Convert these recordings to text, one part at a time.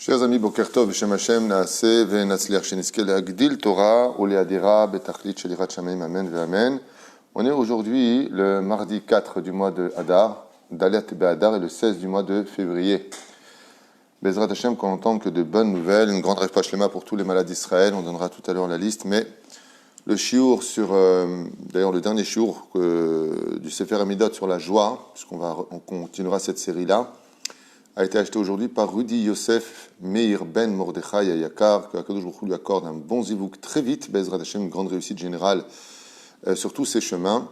Chers amis, Boker Tov, Shem Hashem, Naaseh, Ve'natzliach, Shenizke, Le'agdil Torah, U'le'adira, Betachlit, Shelirat Shamayim, Amen, Ve'amen. On est aujourd'hui le mardi 4 du mois de Hadar, Dalet Be'Hadar, et le 16 du mois de février. Bezrat Hashem, qu'on entende que de bonnes nouvelles, une grande refuah shlema pour tous les malades d'Israël, on donnera tout à l'heure la liste, mais le shiur sur, d'ailleurs le dernier shiur du Sefer Amidot sur la joie, puisqu'on continuera cette série-là, a été acheté aujourd'hui par Rudy Yosef Meir Ben Mordechai Ayakar, que Akadosh Baruch Hu lui accorde un bon zivouk très vite, Bezrat Hashem, une grande réussite générale sur tous ses chemins.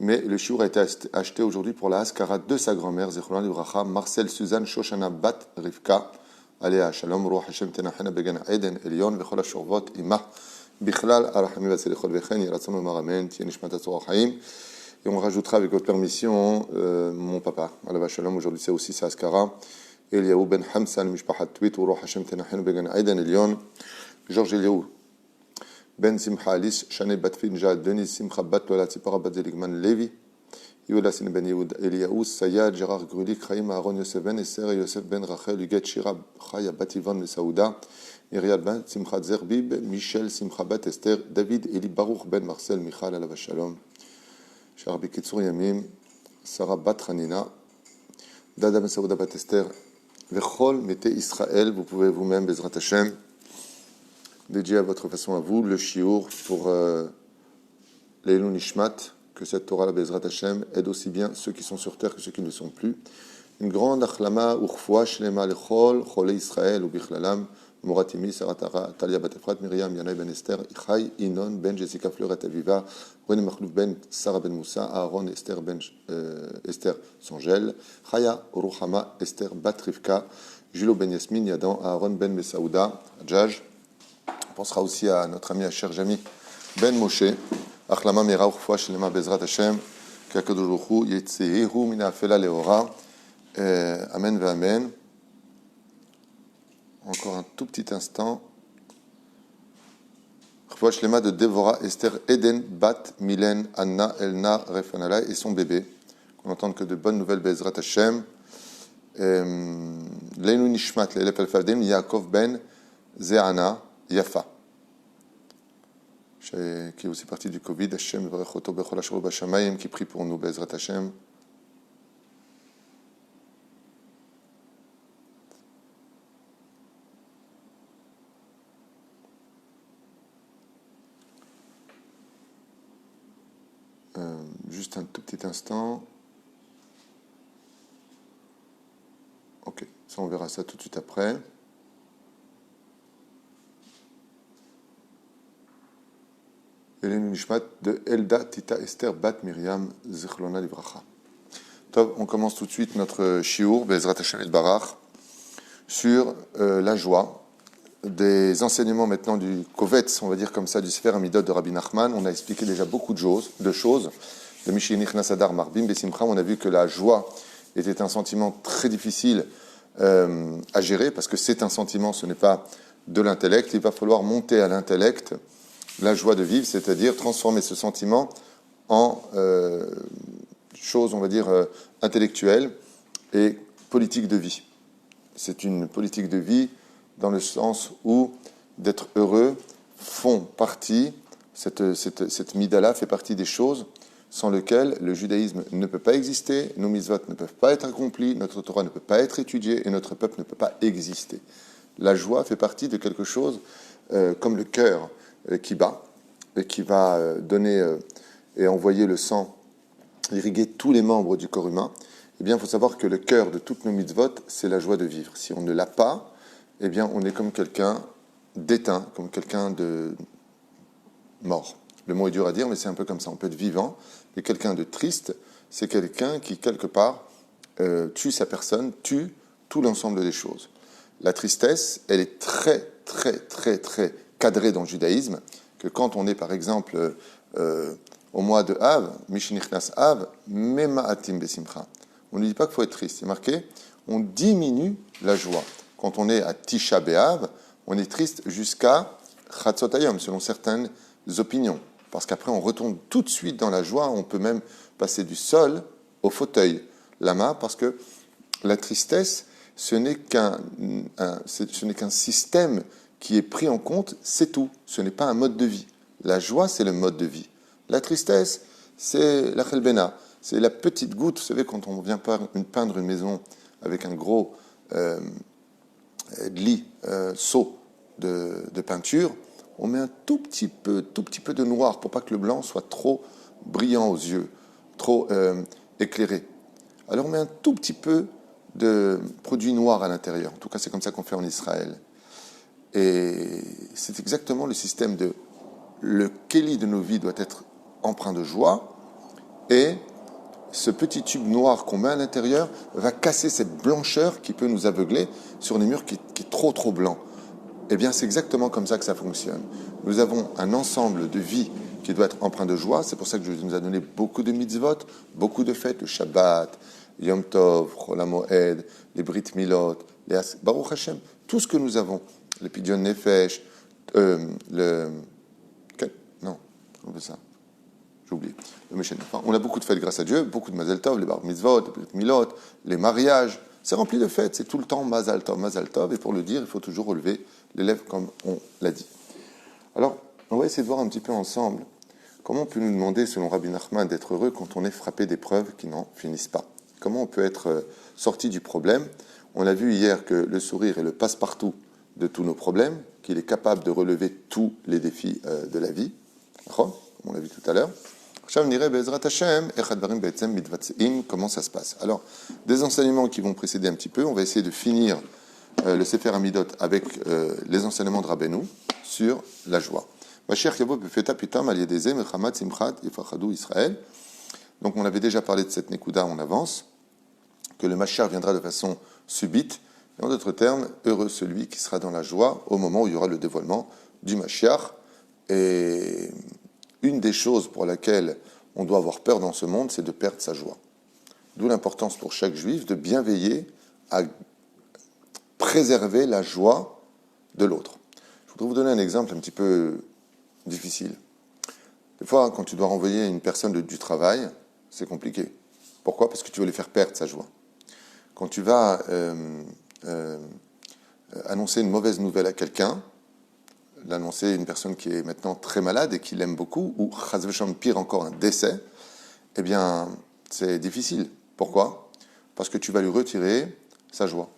Mais le shiur a été acheté aujourd'hui pour la Haskara de sa grand-mère, Zechron Livracha, Marcel Suzanne Shoshana Bat Rivka, Alea Shalom, Ruach Hashem Tenachena Began Eden Elion, Vechol HaShorvot Imah, Bichlal Arachami Vatzelichol Vechen, Yeratzon Omar Amen, Tien Nishmat Atzor Chaim. Et on rajoutera avec votre permission mon papa, Alava Shalom, aujourd'hui c'est aussi sa Haskara. Eliyahu ben Hamsan, Mishpachat Twit, Ruach Hashem Tenachenu Began Eden Elion, Georges Eliyahu ben Simcha Alice, Shane bat Finja, Denis Simcha bat Tola Tzipora bat Zeligman Levi, Yehuda Sin ben Yehud Eliyahu, Sayad, Gérard Grulik, Chaim Aaron Yosef ben Esser, Yosef ben Rachel, Huguet Shira, Chaya bat Ivan le Saouda, Iriad ben Simcha Zerbib, Michel Simcha bat Esther, David Eli Baruch ben Marcel Michal Alava Shalom, Sharbi Kitsur Yamim, Sarah bat Hanina, Dada ben Saouda bat Esther, Vechol Mete Israël, vous pouvez vous-même, Bezrat Hashem, dédier à votre façon à vous le shiur pour l'Eilun Nishmat, que cette Torah, la Bezrat Hashem, aide aussi bien ceux qui sont sur terre que ceux qui ne sont plus. Une grande achlama, urfua, shlema, lechol, chole Israël, ou bichlalam, Moratimi, Saratara, Talia Batefrat, Myriam, Yanai ben Esther, Ichai, Inon, ben Jessica Fleuret Aviva, René Makhlouf ben Sarah ben Moussa, Aaron, Esther ben Esther Sangel, Chaya, Ruchama, Esther bat Rivka, Julo ben Yasmin, Yadan, Aaron ben Mesaouda, Adjaj. On pensera aussi à notre ami, à cher Jami ben Moshe, Achlama Mera Urfua Shlema Bezrat Hashem, Kakadosh Baruch Hu, Yetzehu Mina Afela Leora, Amen ve Amen. Encore un tout petit instant. Urfua Shlema de Dévorah, Esther Eden Bat Milen Anna Elna Refanala et son bébé. Qu'on n'entende que de bonnes nouvelles Bezrat Hashem. Leinu Nishmat Leilef Alfavdem Yaakov ben Zeana Yafa, qui est aussi partie du Covid, Hashem Varechoto Bechol Ashur Bashamayim, qui prie pour nous, Bezrat Hashem. Juste un tout petit instant. Ok, ça on verra ça tout de suite après. Elenu Nishmat de Elda Tita Esther Bat Miriam Zechlona Livracha. Top, on commence tout de suite notre shiur, Bezrat Hashem et Barach, sur la joie. Des enseignements maintenant du Kovetz, on va dire comme ça, du Sefer Amidot de Rabbi Nachman. On a expliqué déjà beaucoup de choses. De Mishinich Nasadar Marbim Besimcha, on a vu que la joie était un sentiment très difficile à gérer, parce que c'est un sentiment, ce n'est pas de l'intellect. Il va falloir monter à l'intellect la joie de vivre, c'est-à-dire transformer ce sentiment en chose, on va dire, intellectuelle et politique de vie. C'est une politique de vie dans le sens où d'être heureux font partie, cette midala fait partie des choses sans lesquelles le judaïsme ne peut pas exister, nos mitzvot ne peuvent pas être accomplis, notre Torah ne peut pas être étudiée et notre peuple ne peut pas exister. La joie fait partie de quelque chose comme le cœur qui bat et qui va donner et envoyer le sang, irriguer tous les membres du corps humain. Eh bien, il faut savoir que le cœur de toutes nos mitzvot, c'est la joie de vivre. Si on ne l'a pas, eh bien, on est comme quelqu'un d'éteint, comme quelqu'un de mort. Le mot est dur à dire, mais c'est un peu comme ça. On peut être vivant, mais quelqu'un de triste, c'est quelqu'un qui, quelque part, tue sa personne, tue tout l'ensemble des choses. La tristesse, elle est très, très, très, très cadrée dans le judaïsme, que quand on est, par exemple, au mois de Av, Mishnichnas Av, Mema'atim Besimcha. On ne dit pas qu'il faut être triste, c'est marqué, on diminue la joie. Quand on est à Tisha B'Av, on est triste jusqu'à Chatzotayom, selon certaines opinions. Parce qu'après, on retourne tout de suite dans la joie, on peut même passer du sol au fauteuil, la main, parce que la tristesse ce n'est qu'un système qui est pris en compte, c'est tout. Ce n'est pas un mode de vie. La joie, c'est le mode de vie. La tristesse, c'est la khelbena. C'est la petite goutte. Vous savez, quand on vient peindre une maison avec un gros lit, seau de peinture, on met un tout petit peu de noir pour pas que le blanc soit trop brillant aux yeux, trop éclairé. Alors on met un tout petit peu de produit noir à l'intérieur. En tout cas, c'est comme ça qu'on fait en Israël. Et c'est exactement le système de... Le kéli de nos vies doit être empreint de joie, et ce petit tube noir qu'on met à l'intérieur va casser cette blancheur qui peut nous aveugler sur des murs qui est trop blanc. Eh bien, c'est exactement comme ça que ça fonctionne. Nous avons un ensemble de vie qui doit être empreint de joie. C'est pour ça que Jésus nous a donné beaucoup de mitzvot, beaucoup de fêtes, le Shabbat, Yom Tov, Chol HaMoed, les Brit Milot, les Baruch Hashem, tout ce que nous avons, le Pidyon Nefesh, non, on veut ça. J'ai oublié. Enfin, on a beaucoup de fêtes grâce à Dieu, beaucoup de Mazel Tov, les Bar Mitzvot, les Brit Milot, les mariages. C'est rempli de fêtes, c'est tout le temps Mazel Tov. Et pour le dire, il faut toujours relever les lèvres comme on l'a dit. Alors, on va essayer de voir un petit peu ensemble comment on peut nous demander, selon Rabbi Nachman, d'être heureux quand on est frappé d'épreuves qui n'en finissent pas. Comment on peut être sorti du problème. On a vu hier que le sourire est le passe-partout de tous nos problèmes, qu'il est capable de relever tous les défis de la vie. Comme on l'a vu tout à l'heure. Comment ça se passe. Alors, des enseignements qui vont précéder un petit peu, on va essayer de finir le Sefer Amidot avec les enseignements de Rabbeinu sur la joie. Donc on avait déjà parlé de cette Nekuda en avance, que le Mashiach viendra de façon subite, et en d'autres termes, heureux celui qui sera dans la joie au moment où il y aura le dévoilement du Mashiach. Et une des choses pour laquelle on doit avoir peur dans ce monde, c'est de perdre sa joie. D'où l'importance pour chaque juif de bien veiller à préserver la joie de l'autre. Je voudrais vous donner un exemple un petit peu difficile. Des fois, quand tu dois renvoyer une personne du travail, c'est compliqué. Pourquoi ? Parce que tu veux lui faire perdre sa joie. Quand tu vas annoncer une mauvaise nouvelle à quelqu'un, l'annoncer à une personne qui est maintenant très malade et qui l'aime beaucoup, ou chas v'shalom, pire encore, un décès, eh bien, c'est difficile. Pourquoi ? Parce que tu vas lui retirer sa joie.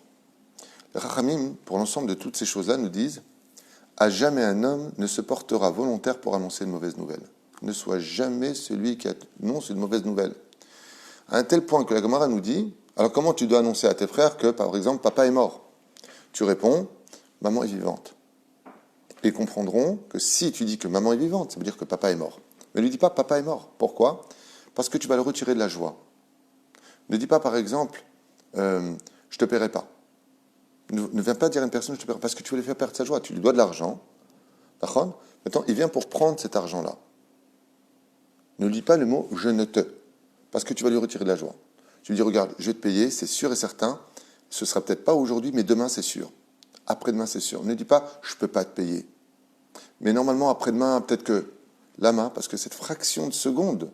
Les Chachamim, pour l'ensemble de toutes ces choses-là, nous disent « À jamais un homme ne se portera volontaire pour annoncer une mauvaise nouvelle. Ne sois jamais celui qui annonce une mauvaise nouvelle. » À un tel point que la Gemara nous dit « Alors comment tu dois annoncer à tes frères que, par exemple, papa est mort ?» Tu réponds « Maman est vivante. » Ils comprendront que si tu dis que maman est vivante, ça veut dire que papa est mort. Ne lui dis pas papa est mort. Pourquoi ? Parce que tu vas le retirer de la joie. Ne dis pas, par exemple, je te paierai pas. Ne viens pas dire à une personne je te paierai, parce que tu veux lui faire perdre sa joie. Tu lui dois de l'argent. D'accord ? Maintenant, il vient pour prendre cet argent-là. Ne dis pas le mot je ne te, parce que tu vas lui retirer de la joie. Tu lui dis regarde, je vais te payer, c'est sûr et certain. Ce sera peut-être pas aujourd'hui, mais demain c'est sûr. Après-demain, c'est sûr. Ne dis pas, je ne peux pas te payer. Mais normalement, après-demain, peut-être que la main, parce que cette fraction de seconde,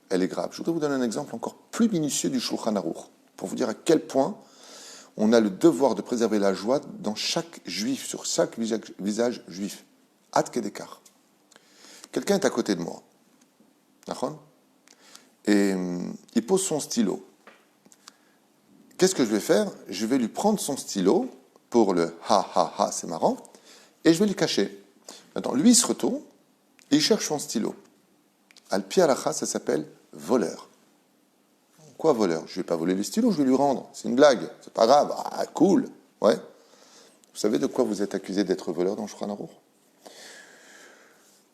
elle est grave. Je voudrais vous donner un exemple encore plus minutieux du Shulchan Aruch, pour vous dire à quel point on a le devoir de préserver la joie dans chaque juif, sur chaque visage juif. Ad kedekar. Quelqu'un est à côté de moi. D'accord ? Et il pose son stylo. Qu'est-ce que je vais faire ? Je vais lui prendre son stylo pour le ha, c'est marrant, et je vais lui cacher. Maintenant, lui, il se retourne et il cherche son stylo. Al-pi halakha, ça s'appelle voleur. Quoi voleur ? Je ne vais pas voler le stylo, je vais lui rendre. C'est une blague, c'est pas grave. Ah, cool. Ouais. Vous savez de quoi vous êtes accusé d'être voleur dans Shulchan Aruch ?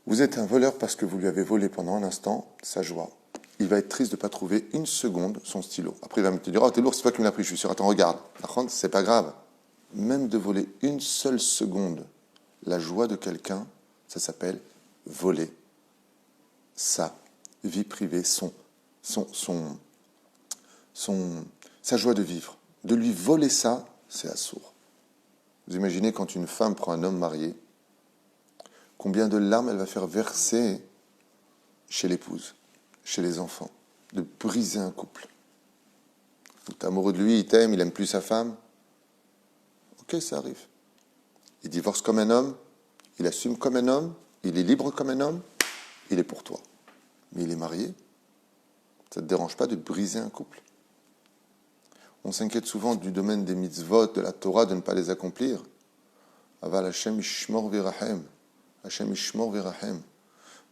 Vous êtes un voleur parce que vous lui avez volé pendant un instant sa joie. Il va être triste de ne pas trouver une seconde son stylo. Après, il va me dire, oh, t'es lourd, c'est toi qui me l'as pris, je suis sûr. Attends, regarde. Par contre, c'est pas grave. Même de voler une seule seconde la joie de quelqu'un, ça s'appelle voler sa vie privée, sa joie de vivre. De lui voler ça, c'est assourd. Vous imaginez quand une femme prend un homme marié, combien de larmes elle va faire verser chez l'épouse, chez les enfants, de briser un couple. Tu es amoureux de lui, il t'aime, il aime plus sa femme. Ok, ça arrive. Il divorce comme un homme, il assume comme un homme, il est libre comme un homme, il est pour toi. Mais il est marié. Ça ne te dérange pas de briser un couple? On s'inquiète souvent du domaine des mitzvot, de la Torah, de ne pas les accomplir. Aval Hashem Ishmor Virahem. Hashem Ishmor Virahem.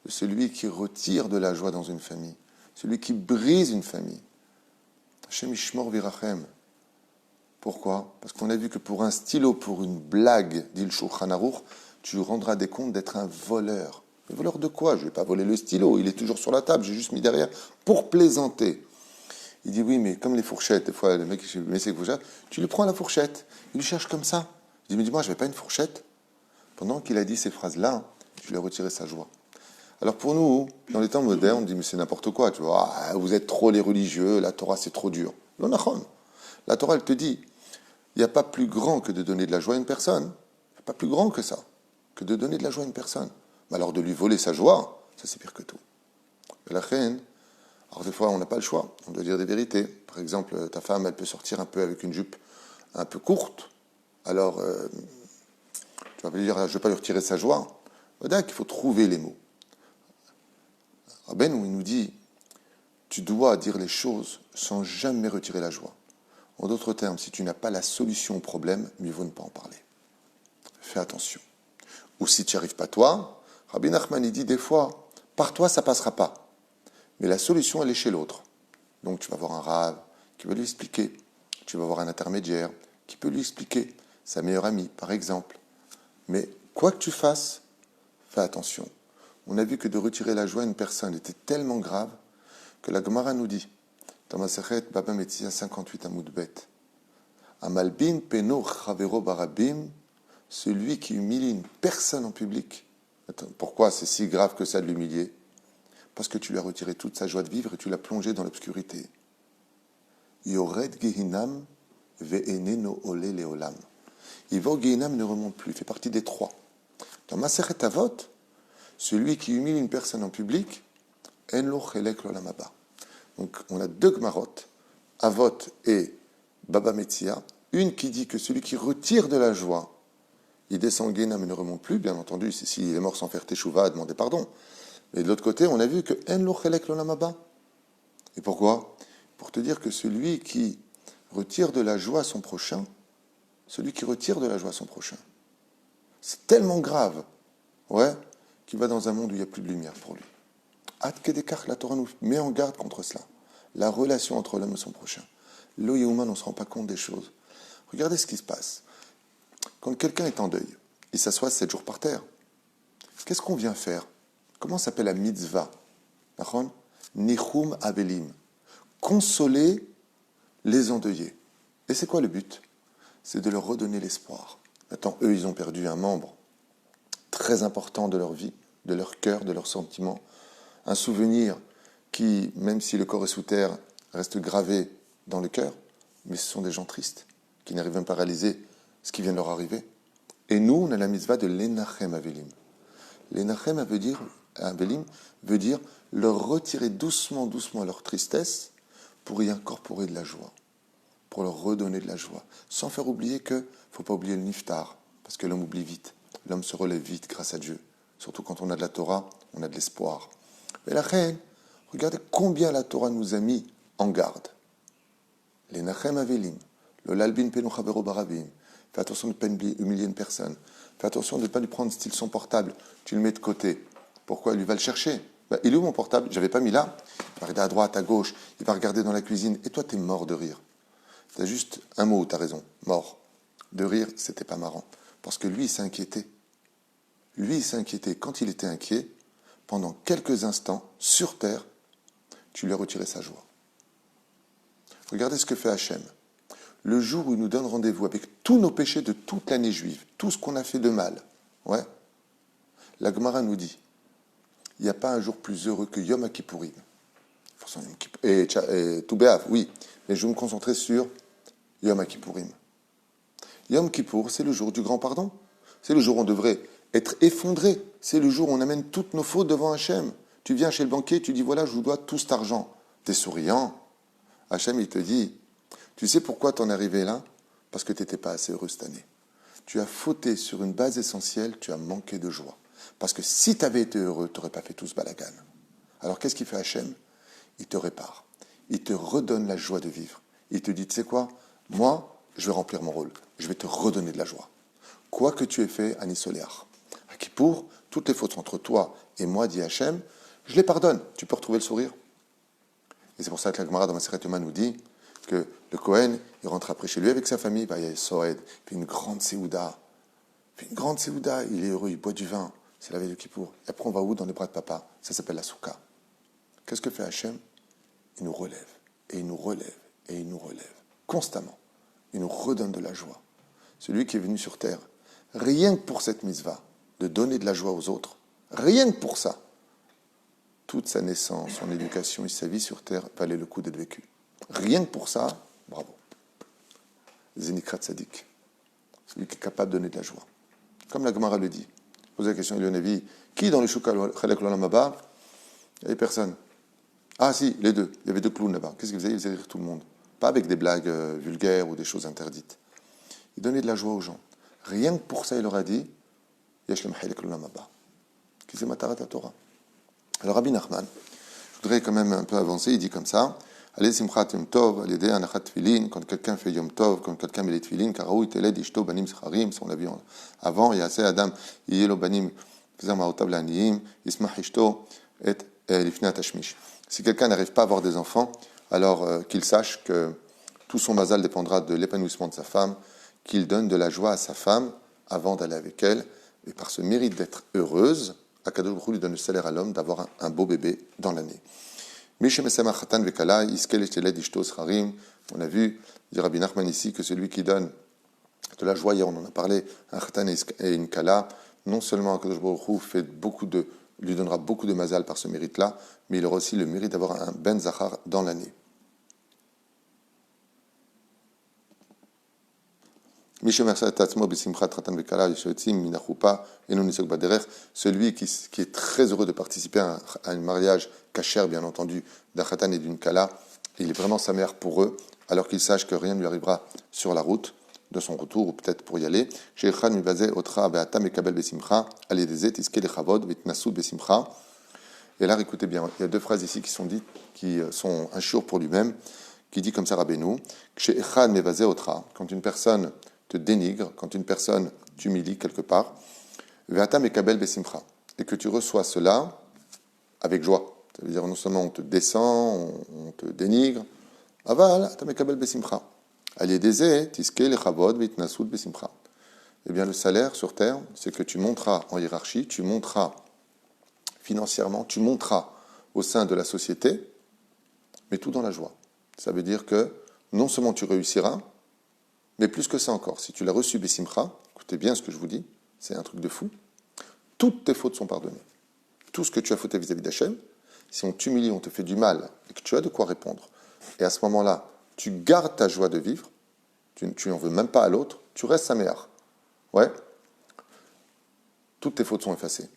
De celui qui retire de la joie dans une famille. Celui qui brise une famille. Hashem Ishmor Virahem. Pourquoi? Parce qu'on a vu que pour un stylo, pour une blague, dit le Shulchan Aruch, tu rendras des comptes d'être un voleur. Mais voleur de quoi? Je ne vais pas voler le stylo, il est toujours sur la table, j'ai juste mis derrière pour plaisanter. Il dit oui, mais comme les fourchettes, des fois le mec, mais c'est fourchette, tu lui prends la fourchette, il lui cherche comme ça. Il dit mais dis-moi, je n'avais pas une fourchette. Pendant qu'il a dit ces phrases-là, je lui ai retiré sa joie. Alors pour nous, dans les temps modernes, on dit mais c'est n'importe quoi, tu vois, ah, vous êtes trop les religieux, la Torah c'est trop dur. Non, non, la Torah elle te dit, il n'y a pas plus grand que de donner de la joie à une personne. Il n'y a pas plus grand que ça, que de donner de la joie à une personne. Mais alors de lui voler sa joie, ça c'est pire que tout. Et la reine, alors des fois on n'a pas le choix, on doit dire des vérités. Par exemple, ta femme elle peut sortir un peu avec une jupe un peu courte, alors tu vas pas lui dire je ne vais pas lui retirer sa joie. Il faut trouver les mots. Rabben, où il nous dit tu dois dire les choses sans jamais retirer la joie. En d'autres termes, si tu n'as pas la solution au problème, mieux vaut ne pas en parler. Fais attention. Ou si tu n'y arrives pas toi, Rabbi Nachman il dit des fois, par toi ça ne passera pas. Mais la solution elle est chez l'autre. Donc tu vas voir un rave qui va lui expliquer. Tu vas voir un intermédiaire qui peut lui expliquer. Sa meilleure amie par exemple. Mais quoi que tu fasses, fais attention. On a vu que de retirer la joie à une personne était tellement grave que la Gemara nous dit dans Masechet Baba Metzia 58 Amoud Bet, Amalbin Peno Chavero Barabim, celui qui humilie une personne en public. Attends, pourquoi c'est si grave que ça de l'humilier? Parce que tu lui as retiré toute sa joie de vivre et tu l'as plongé dans l'obscurité. Yored Gehinam ve'eneno ole leolam. Il va au Gehinam, ne remonte plus, il fait partie des trois. Dans Masechet Avot, celui qui humilie une personne en public, en lo chelek l'olam haba. Donc, on a deux Gmarot, Avot et Baba Metzia. Une qui dit que celui qui retire de la joie, il descend au Gehinam et ne remonte plus. Bien entendu, s'il est mort sans faire Teshuvah, demander pardon. Et de l'autre côté, on a vu que En lo chelek l'olam haba. Et pourquoi? Pour te dire que celui qui retire de la joie à son prochain, c'est tellement grave, ouais, qu'il va dans un monde où il n'y a plus de lumière pour lui. Ad Kedekach, la Torah nous met en garde contre cela. La relation entre l'homme et son prochain. L'œil humain, on ne se rend pas compte des choses. Regardez ce qui se passe. Quand quelqu'un est en deuil, il s'assoit 7 jours par terre. Qu'est-ce qu'on vient faire? Comment s'appelle la mitzvah? Nichum Avelim. Consoler les endeuillés. Et c'est quoi le but? C'est de leur redonner l'espoir. Maintenant, eux, ils ont perdu un membre très important de leur vie, de leur cœur, de leurs sentiments. Un souvenir qui, même si le corps est sous terre, reste gravé dans le cœur. Mais ce sont des gens tristes, qui n'arrivent même pas à réaliser ce qui vient de leur arriver. Et nous, on a la mitzvah de l'enachem avelim. L'enachem avelim veut dire leur retirer doucement leur tristesse pour y incorporer de la joie, pour leur redonner de la joie. Sans faire oublier que, il ne faut pas oublier le niftar, parce que l'homme oublie vite. L'homme se relève vite grâce à Dieu. Surtout quand on a de la Torah, on a de l'espoir. Mais la reine, regardez combien la Torah nous a mis en garde. Les Nachem Avelim, le Lalbin Penu Chavero Barabim. Fais attention de ne pas humilier une personne. Fais attention de ne pas lui prendre style son portable. Tu le mets de côté. Pourquoi? Il va le chercher. Il est où mon portable? Je n'avais pas mis là. Il va regarder à droite, à gauche. Il va regarder dans la cuisine. Et toi, tu es mort de rire. Tu as juste un mot où tu as raison. Mort. De rire, c'était pas marrant. Parce que lui, il s'est inquiété. Quand il était inquiet, pendant quelques instants, sur terre, tu lui as retiré sa joie. Regardez ce que fait Hachem. Le jour où il nous donne rendez-vous avec tous nos péchés de toute l'année juive, tout ce qu'on a fait de mal, ouais, la Gemara nous dit, il n'y a pas un jour plus heureux que Yom Kippourim. Et Tou B'Av, oui, mais je vais me concentrer sur Yom Kippourim. Yom Kippour, c'est le jour du grand pardon. C'est le jour où on devrait être effondré. C'est le jour où on amène toutes nos fautes devant Hachem. Tu viens chez le banquier, tu dis voilà, je vous dois tout cet argent. Tu es souriant. Hachem, il te dit, Tu sais pourquoi t'en es arrivé là? Parce que tu n'étais pas assez heureux cette année. Tu as fauté sur une base essentielle, tu as manqué de joie. Parce que si tu avais été heureux, tu n'aurais pas fait tout ce balagan. Alors qu'est-ce qu'il fait Hachem? Il te répare. Il te redonne la joie de vivre. Il te dit, tu sais quoi? Moi, je vais remplir mon rôle. Je vais te redonner de la joie. Quoi que tu aies fait à Nisoléar, à Kippour, toutes les fautes entre toi et moi, dit Hachem, je les pardonne. Tu peux retrouver le sourire. Et c'est pour ça que la Gemara dans Masechet Yoma nous dit que le Kohen, il rentre après chez lui avec sa famille, il y a Soed, il fait une grande séouda. Il est heureux, il boit du vin. C'est la veille de Kippour. Et après, on va où? Dans les bras de papa. Ça s'appelle la souka. Qu'est-ce que fait Hachem? Il nous relève, et il nous relève, et il nous relève. Constamment. Il nous redonne de la joie. Celui qui est venu sur terre, rien que pour cette mitzvah, de donner de la joie aux autres, rien que pour ça, toute sa naissance, son éducation et sa vie sur terre valait le coup d'être vécu. Rien que pour ça, bravo. Zénikrat Tzadik. Celui qui est capable de donner de la joie. Comme la Gemara le dit. Posez la question, Ilionavi, qui dans le Shuk Chalek L'Olam Haba? Il n'y avait personne. Ah si, les deux. Il y avait deux clowns là-bas. Qu'est-ce qu'ils faisaient? Ils faisaient rire tout le monde. Pas avec des blagues vulgaires ou des choses interdites. Ils donnaient de la joie aux gens. Rien que pour ça, il leur a dit Yashlem Chalek L'Olam Haba. Qui c'est Matarat Torah. Alors Rabbi Nachman, je voudrais quand même un peu avancer, il dit comme ça, allez simchat yom tov, allez de anachat tfilin, quand quelqu'un fait yom tov, quand quelqu'un met les tfilin, karaou iteled ishto banim scharim, on l'a vu avant, il y a assez adam, yelo banim, zamaotav laniyim, ismach ishto, et lifnat hashmish. Si quelqu'un n'arrive pas à avoir des enfants, alors qu'il sache que tout son mazal dépendra de l'épanouissement de sa femme, qu'il donne de la joie à sa femme avant d'aller avec elle, et par ce mérite d'être heureuse, Akadosh Baruch Hu lui donne le salaire à l'homme d'avoir un beau bébé dans l'année. On a vu, dit Rabbi Nachman ici, que celui qui donne de la joie, hier on en a parlé, un khatan et une kala, non seulement Akadosh Baruch Hu lui donnera beaucoup de mazal par ce mérite-là, mais il aura aussi le mérite d'avoir un ben zachar dans l'année. Celui qui est très heureux de participer à un mariage kasher, bien entendu, d'un khatan et d'une kala, il est vraiment sa mère pour eux, alors qu'il sache que rien ne lui arrivera sur la route de son retour, ou peut-être pour y aller. Et là, écoutez bien, il y a deux phrases ici qui sont dites, qui sont un shiur pour lui-même, qui dit comme ça Rabbeinu, quand une personne te dénigre, quand une personne t'humilie quelque part, et que tu reçois cela avec joie. Ça veut dire non seulement on te descend, on te dénigre, eh bien le salaire sur terre, c'est que tu monteras en hiérarchie, tu monteras financièrement, tu monteras au sein de la société, mais tout dans la joie. Ça veut dire que non seulement tu réussiras, mais plus que ça encore, si tu l'as reçu Bessimcha, écoutez bien ce que je vous dis, c'est un truc de fou, toutes tes fautes sont pardonnées. Tout ce que tu as fauté vis-à-vis d'Hachem, si on t'humilie, on te fait du mal, et que tu as de quoi répondre, et à ce moment-là, tu gardes ta joie de vivre, tu n'en veux même pas à l'autre, tu restes sa mère. Ouais. Toutes tes fautes sont effacées.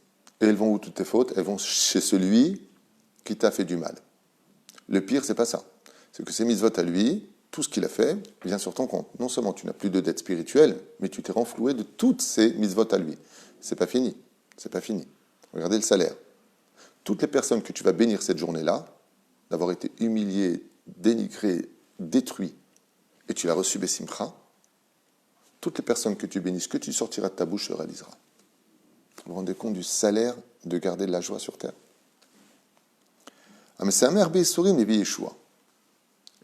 Et elles vont où toutes tes fautes? Elles vont chez celui qui t'a fait du mal. Le pire, c'est pas ça. C'est que ces mitzvot à lui, tout ce qu'il a fait vient sur ton compte. Non seulement tu n'as plus de dette spirituelle, mais tu t'es renfloué de toutes ces mitzvot à lui. C'est pas fini. C'est pas fini. Regardez le salaire. Toutes les personnes que tu vas bénir cette journée-là, d'avoir été humilié, dénigré, détruit, et tu l'as reçu Bessimcha, toutes les personnes que tu bénis, ce que tu sortiras de ta bouche se réalisera. Vous vous rendez compte du salaire de garder de la joie sur terre? Ah, mais c'est un merbe Yesourim et Yeshua.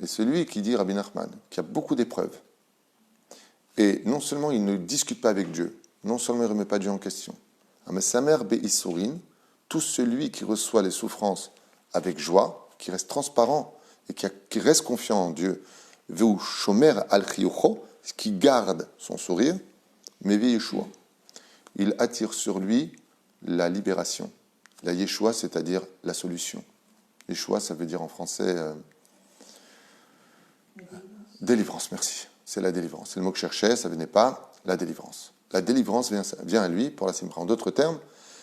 Et celui qui dit, Rabbi Nachman, qui a beaucoup d'épreuves, et non seulement il ne discute pas avec Dieu, non seulement il ne remet pas Dieu en question, ah, mais sa mère Beisourim, tout celui qui reçoit les souffrances avec joie, qui reste transparent et qui reste confiant en Dieu, Veu Shomer al-Chiyucho, qui garde son sourire, mais Yeshua. Il attire sur lui la libération. La Yeshua, c'est-à-dire la solution. Yeshua, ça veut dire en français délivrance, merci. C'est la délivrance. C'est le mot que je cherchais, ça venait pas, la délivrance. La délivrance vient à lui pour la Simcha. En d'autres termes,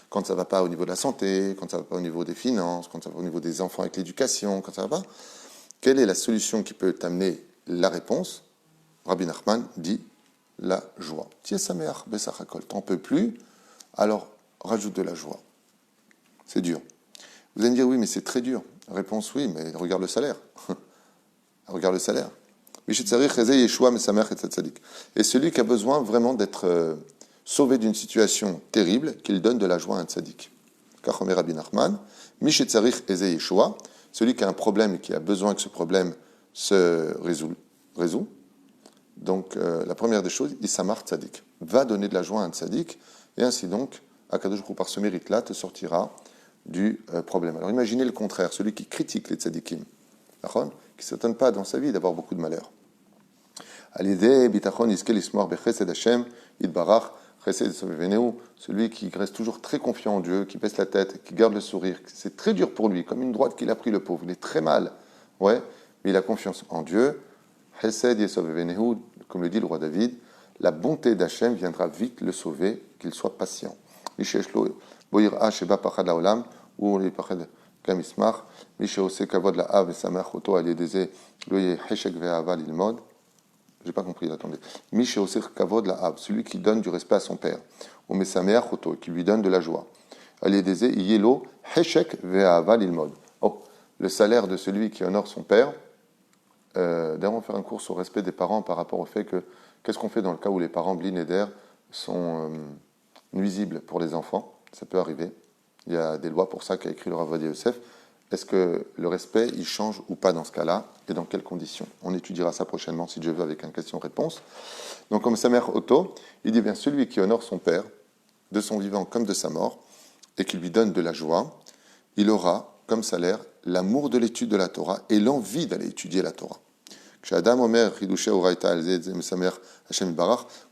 quand ça ne va pas au niveau de la santé, quand ça ne va pas au niveau des finances, quand ça va au niveau des enfants avec l'éducation, quand ça ne va pas, quelle est la solution qui peut t'amener la réponse, Rabbi Nachman dit la joie. Tiesameach besachakol, t'en peux plus, alors rajoute de la joie. C'est dur. Vous allez me dire, oui, mais c'est très dur. Réponse, oui, mais regarde le salaire. Regarde le salaire. Et celui qui a besoin vraiment d'être sauvé d'une situation terrible, qu'il donne de la joie à un tzaddik. Kachomer Rabbi Nachman, celui qui a un problème et qui a besoin que ce problème se résout. Donc, la première des choses, Isamar tzaddik, va donner de la joie à un tzaddik, et ainsi donc, Akadosh Baruch Hu, par ce mérite-là, te sortira du problème. Alors imaginez le contraire, celui qui critique les tzaddikim, qui ne s'étonne pas dans sa vie d'avoir beaucoup de malheur. Celui qui reste toujours très confiant en Dieu, qui baisse la tête, qui garde le sourire, c'est très dur pour lui, comme une droite qu'il a pris le pauvre, il est très mal, ouais, mais il a confiance en Dieu. Comme le dit le roi David, la bonté d'Hachem viendra vite le sauver, qu'il soit patient. J'ai pas compris, attendez. Celui qui donne du respect à son père. Qui lui donne de la joie. Oh, le salaire de celui qui honore son père. D'ailleurs, on va faire un cours sur le respect des parents par rapport au fait que qu'est-ce qu'on fait dans le cas où les parents blinéder sont nuisibles pour les enfants. Ça peut arriver. Il y a des lois pour ça qu'a écrit le Rav Ovadia Yosef. Est-ce que le respect, il change ou pas dans ce cas-là, et dans quelles conditions? On étudiera ça prochainement, si Dieu veut, avec un question-réponse. Donc, comme Samer Otto, il dit bien celui qui honore son père, de son vivant comme de sa mort, et qui lui donne de la joie, il aura comme salaire l'amour de l'étude de la Torah et l'envie d'aller étudier la Torah.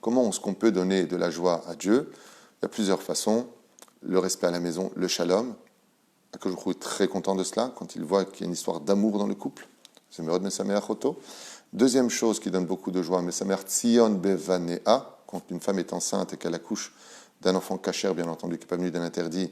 Comment est-ce qu'on peut donner de la joie à Dieu? Il y a plusieurs façons. Le respect à la maison, le shalom. Que je trouve très content de cela, quand il voit qu'il y a une histoire d'amour dans le couple. C'est Merod Mesamer Choto. Deuxième chose qui donne beaucoup de joie, Mesamer Tzion Bevanea, quand une femme est enceinte et qu'elle accouche d'un enfant kasher, bien entendu, qui n'est pas venu d'un interdit.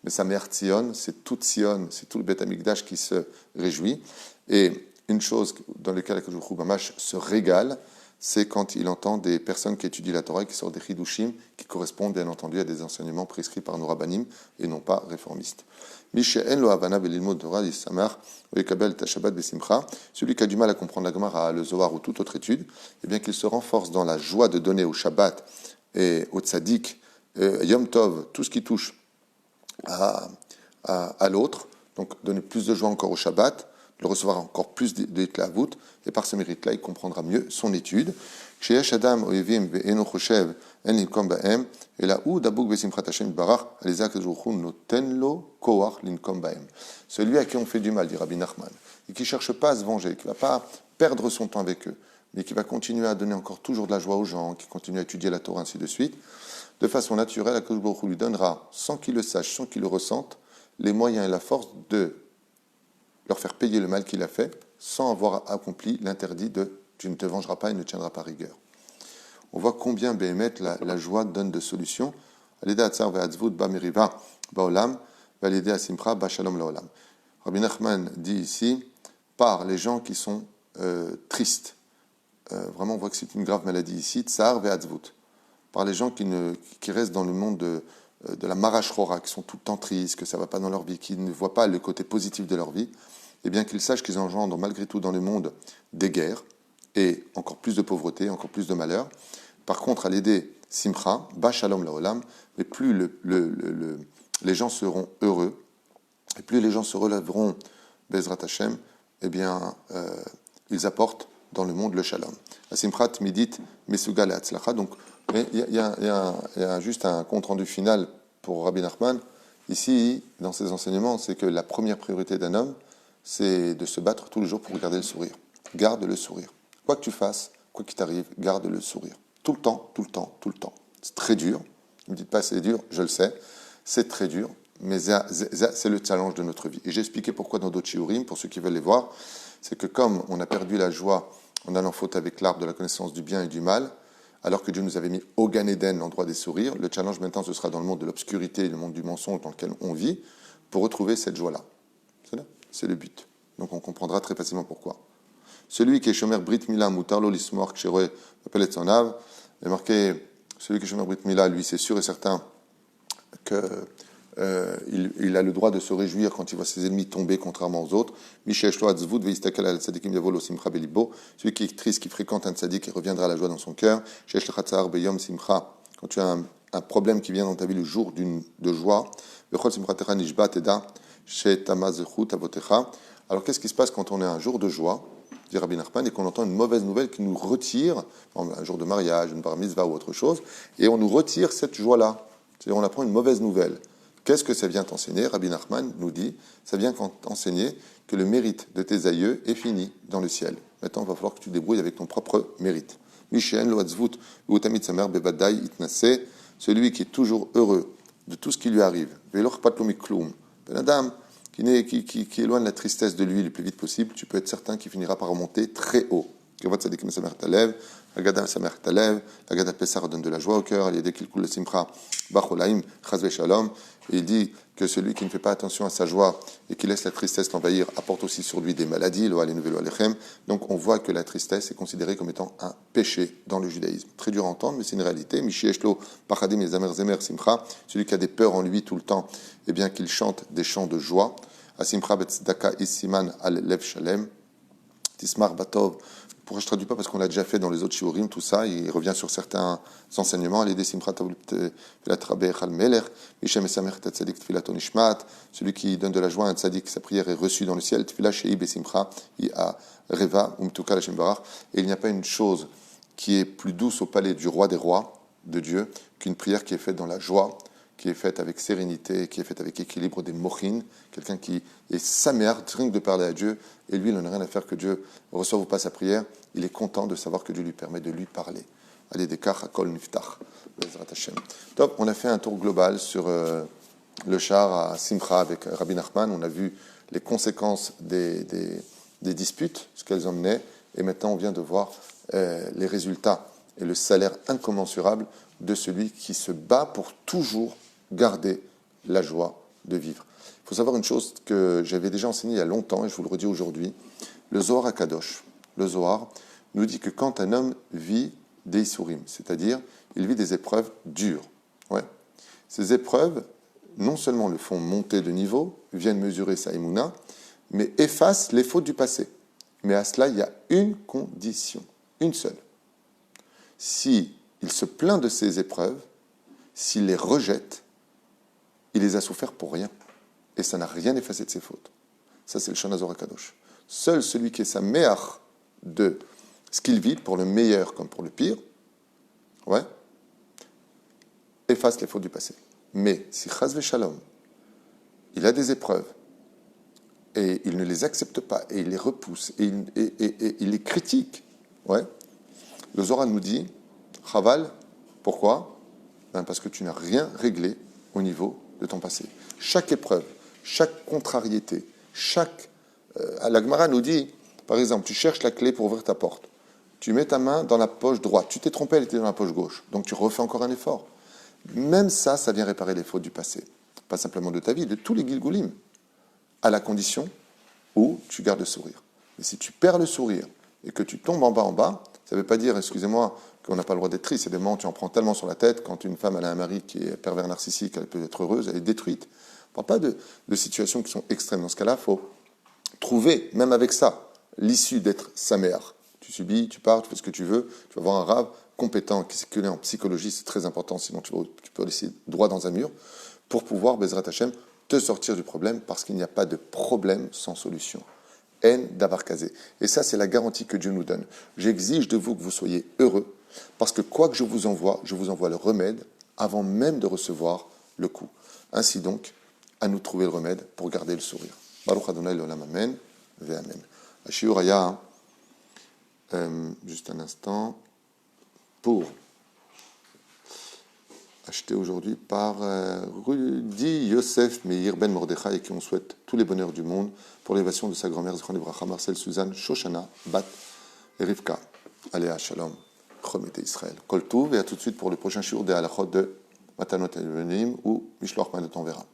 Mesamer Tzion, c'est tout Tzion, c'est tout le Beth Amikdash qui se réjouit. Et une chose dans laquelle je trouve Mamash se régale, c'est quand il entend des personnes qui étudient la Torah et qui sortent des chidushim, qui correspondent bien entendu à des enseignements prescrits par nos rabbanim et non pas réformistes. Celui qui a du mal à comprendre la Gemara, le Zohar ou toute autre étude, eh bien qu'il se renforce dans la joie de donner au Shabbat et au Tzadik, Yom Tov, tout ce qui touche à l'autre, donc donner plus de joie encore au Shabbat, le recevoir encore plus d'Itlavut, et par ce mérite-là, il comprendra mieux son étude. Celui à qui on fait du mal, dit Rabbi Nachman, et qui ne cherche pas à se venger, qui ne va pas perdre son temps avec eux, mais qui va continuer à donner encore toujours de la joie aux gens, qui continue à étudier la Torah, ainsi de suite, de façon naturelle, Akadosh Baruch Hu lui donnera, sans qu'il le sache, sans qu'il le ressente, les moyens et la force de leur faire payer le mal qu'il a fait, sans avoir accompli l'interdit de « tu ne te vengeras pas et ne tiendras pas rigueur ». On voit combien Béhémet, la joie donne de solutions. Rabbi Nachman dit ici, par les gens qui sont tristes. Vraiment, on voit que c'est une grave maladie ici, tsar ve'atzvut. Par les gens qui restent dans le monde de la marachrora, qui sont tout le temps tristes, que ça ne va pas dans leur vie, qui ne voient pas le côté positif de leur vie, et bien qu'ils sachent qu'ils engendrent malgré tout dans le monde des guerres, et encore plus de pauvreté, encore plus de malheur. Par contre, à l'aider Simcha, Ba Shalom Laolam, mais plus les gens seront heureux, et plus les gens se relèveront Bezrat Hashem, eh bien, ils apportent dans le monde le Shalom. La Simchat Midit Mesugal et Hatzlacha. Donc, il y a juste un compte-rendu final pour Rabbi Nachman. Ici, dans ses enseignements, c'est que la première priorité d'un homme, c'est de se battre tous les jours pour garder le sourire. Garde le sourire. Quoi que tu fasses, quoi qu'il t'arrive, garde le sourire. Tout le temps, tout le temps, tout le temps. C'est très dur. Ne me dites pas c'est dur, je le sais. C'est très dur, mais c'est le challenge de notre vie. Et j'ai expliqué pourquoi dans d'autres shiurim, pour ceux qui veulent les voir, c'est que comme on a perdu la joie en allant faute avec l'arbre de la connaissance du bien et du mal, alors que Dieu nous avait mis au Gan Eden, l'endroit des sourires, le challenge maintenant, ce sera dans le monde de l'obscurité, le monde du mensonge dans lequel on vit, pour retrouver cette joie-là. C'est le but. Donc on comprendra très facilement pourquoi. Celui qui est Shomer Brit Mila, Mutarlo Lismor Ksheroe, Pelet Sonav, est marqué, celui qui est Shomer Brit Mila, lui, c'est sûr et certain que il a le droit de se réjouir quand il voit ses ennemis tomber, contrairement aux autres. Celui qui est triste, qui fréquente un tzaddik, il reviendra à la joie dans son cœur. Quand tu as un problème qui vient dans ta vie le jour de joie, alors qu'est-ce qui se passe quand on est un jour de joie, dit Rabbi Nachman, et qu'on entend une mauvaise nouvelle qui nous retire, un jour de mariage, une bar mitzvah ou autre chose, et on nous retire cette joie-là. C'est-à-dire on apprend une mauvaise nouvelle. Qu'est-ce que ça vient t'enseigner? Rabbi Nachman nous dit, ça vient t'enseigner que le mérite de tes aïeux est fini dans le ciel. Maintenant, il va falloir que tu te débrouilles avec ton propre mérite. Celui qui est toujours heureux de tout ce qui lui arrive. Ben Adam, qui éloigne la tristesse de lui le plus vite possible, tu peux être certain qu'il finira par remonter très haut. Agada Samer Talev, Agada Pessar donne de la joie au cœur, il y a des qu'il coule le simcha, Bacholaim, Chazve Shalom, et il dit que celui qui ne fait pas attention à sa joie et qui laisse la tristesse l'envahir apporte aussi sur lui des maladies, lo alenu velo alechem. Donc on voit que la tristesse est considérée comme étant un péché dans le judaïsme. Très dur à entendre, mais c'est une réalité. Mishieshlo, Pachadim et Zamer Zemer Simcha, celui qui a des peurs en lui tout le temps, eh bien qu'il chante des chants de joie. Asimcha Betzdaka Isiman al Lev Shalem, Tismar Batov. Pourquoi je ne traduis pas? Parce qu'on l'a déjà fait dans les autres shiurim, tout ça. Il revient sur certains enseignements. Celui qui donne de la joie à un tzaddik, sa prière est reçue dans le ciel. Et il n'y a pas une chose qui est plus douce au palais du roi des rois, de Dieu, qu'une prière qui est faite dans la joie, qui est faite avec sérénité, qui est faite avec équilibre, des mochin, quelqu'un qui est saméar, rien que de parler à Dieu, et lui, il n'en a rien à faire que Dieu reçoive ou pas sa prière, il est content de savoir que Dieu lui permet de lui parler. Allez, Dekar, Hakol, Niftach, Bezrat Hashem. Top, on a fait un tour global sur le char à Simcha avec Rabbi Nachman, on a vu les conséquences des disputes, ce qu'elles emmenaient, et maintenant on vient de voir les résultats et le salaire incommensurable de celui qui se bat pour toujours garder la joie de vivre. Il faut savoir une chose que j'avais déjà enseignée il y a longtemps, et je vous le redis aujourd'hui. Le Zohar HaKadosh, le Zohar, nous dit que quand un homme vit des Isurim, c'est-à-dire il vit des épreuves dures, ces épreuves non seulement le font monter de niveau, viennent mesurer sa Emouna, mais effacent les fautes du passé. Mais à cela, il y a une condition, une seule. Si il se plaint de ses épreuves, s'il les rejette, il les a souffert pour rien. Et ça n'a rien effacé de ses fautes. Ça, c'est le Shana Zohar HaKadosh. Seul celui qui est sa meilleure de ce qu'il vit, pour le meilleur comme pour le pire, efface les fautes du passé. Mais si Chaz Shalom, il a des épreuves, et il ne les accepte pas, et il les repousse, et il les critique, le Zohar nous dit, Chaval, pourquoi? Parce que tu n'as rien réglé au niveau de ton passé. Chaque épreuve, chaque contrariété, la Gemara nous dit, par exemple, tu cherches la clé pour ouvrir ta porte. Tu mets ta main dans la poche droite. Tu t'es trompé, elle était dans la poche gauche. Donc tu refais encore un effort. Même ça vient réparer les fautes du passé. Pas simplement de ta vie, de tous les Gilgulim. À la condition où tu gardes le sourire. Mais si tu perds le sourire et que tu tombes en bas, ça ne veut pas dire, excusez-moi, qu'on n'a pas le droit d'être triste. C'est des moments où tu en prends tellement sur la tête. Quand une femme elle a un mari qui est pervers narcissique, elle peut être heureuse, elle est détruite. On ne parle pas de situations qui sont extrêmes. Dans ce cas-là, il faut trouver, même avec ça, l'issue d'être sa mère. Tu subis, tu pars, tu fais ce que tu veux. Tu vas voir un rave compétent qui s'est connaît en psychologie, c'est très important, sinon tu peux laisser droit dans un mur, pour pouvoir, Bezrat Hashem, te sortir du problème, parce qu'il n'y a pas de problème sans solution. En d'abarkazé. Et ça, c'est la garantie que Dieu nous donne. J'exige de vous que vous soyez heureux, parce que quoi que je vous envoie le remède avant même de recevoir le coup. Ainsi donc, à nous trouver le remède pour garder le sourire. Baruch Adonai l'olam amen, ve amen. Shiur Haya, juste un instant, pour acheté aujourd'hui par Rudy Yosef Meir Ben Mordechai, et qui on souhaite tous les bonheurs du monde pour l'élévation de sa grand-mère Zichron Livracha Marcel Suzanne Shoshana Bat et Rivka. Aléa Shalom, Chom et Israël. Kol Touv, et à tout de suite pour le prochain shiur des halachot de Matanot Elohim ou Mishloach Manot on verra.